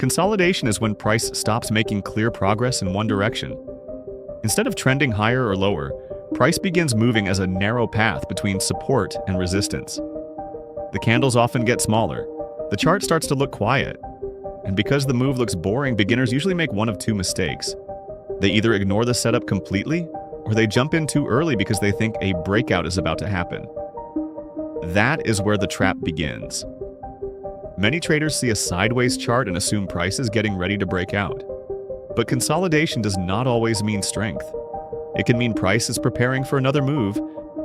Consolidation is when price stops making clear progress in one direction. Instead of trending higher or lower, price begins moving as a narrow path between support and resistance. The candles often get smaller. The chart starts to look quiet. And because the move looks boring, beginners usually make one of two mistakes. They either ignore the setup completely, or they jump in too early because they think a breakout is about to happen. That is where the trap begins. Many traders see a sideways chart and assume price is getting ready to break out. But consolidation does not always mean strength. It can mean price is preparing for another move,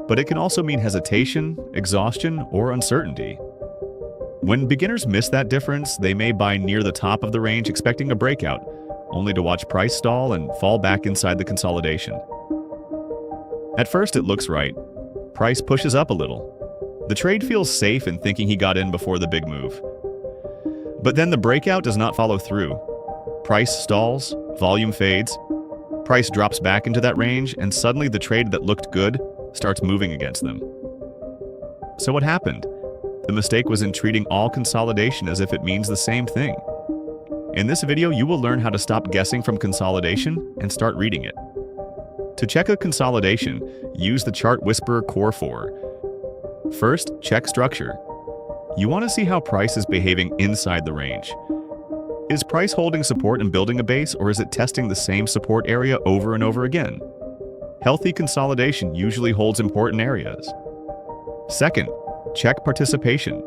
but it can also mean hesitation, exhaustion, or uncertainty. When beginners miss that difference, they may buy near the top of the range expecting a breakout, only to watch price stall and fall back inside the consolidation. At first, it looks right. Price pushes up a little. The trade feels safe in thinking he got in before the big move. But then the breakout does not follow through. Price stalls, volume fades, price drops back into that range, and suddenly the trade that looked good starts moving against them. So what happened? The mistake was in treating all consolidation as if it means the same thing. In this video, you will learn how to stop guessing from consolidation and start reading it. To check a consolidation, use the Chart Whisperer Core 4. First, check structure. You want to see how price is behaving inside the range. Is price holding support and building a base, or is it testing the same support area over and over again? Healthy consolidation usually holds important areas. Second, check participation.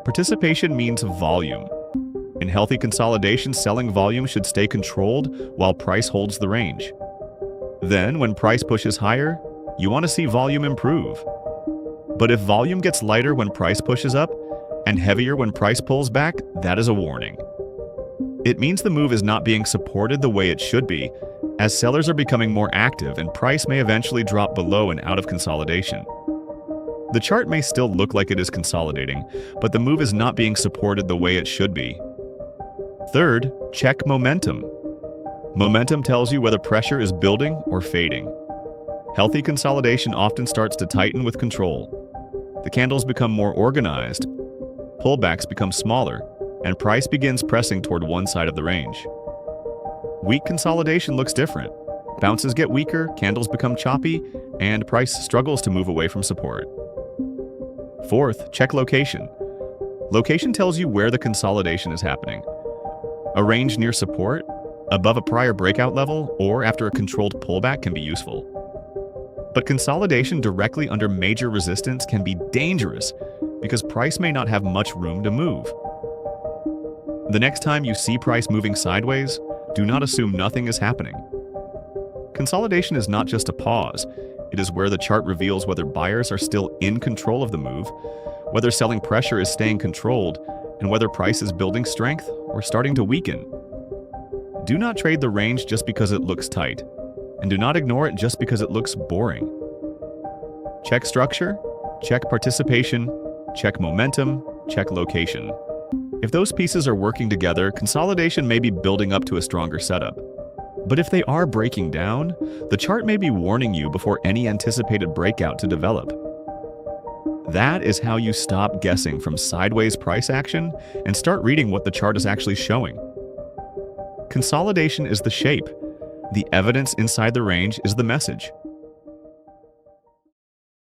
Participation means volume. In healthy consolidation, selling volume should stay controlled while price holds the range. Then, when price pushes higher, you want to see volume improve. But if volume gets lighter when price pushes up and heavier when price pulls back, that is a warning. It means the move is not being supported the way it should be, as sellers are becoming more active and price may eventually drop below and out of consolidation. The chart may still look like it is consolidating, but the move is not being supported the way it should be. Third, check momentum. Momentum tells you whether pressure is building or fading. Healthy consolidation often starts to tighten with control. The candles become more organized, pullbacks become smaller, and price begins pressing toward one side of the range. Weak consolidation looks different. Bounces get weaker, candles become choppy, and price struggles to move away from support. Fourth, check location. Location tells you where the consolidation is happening. A range near support, above a prior breakout level, or after a controlled pullback can be useful. But consolidation directly under major resistance can be dangerous because price may not have much room to move. The next time you see price moving sideways, do not assume nothing is happening. Consolidation is not just a pause. It is where the chart reveals whether buyers are still in control of the move, whether selling pressure is staying controlled, and whether price is building strength or starting to weaken. Do not trade the range just because it looks tight, and do not ignore it just because it looks boring. Check structure, check participation, check momentum, check location. If those pieces are working together, consolidation may be building up to a stronger setup. But if they are breaking down, the chart may be warning you before any anticipated breakout to develop. That is how you stop guessing from sideways price action and start reading what the chart is actually showing. Consolidation is the shape. The evidence inside the range is the message.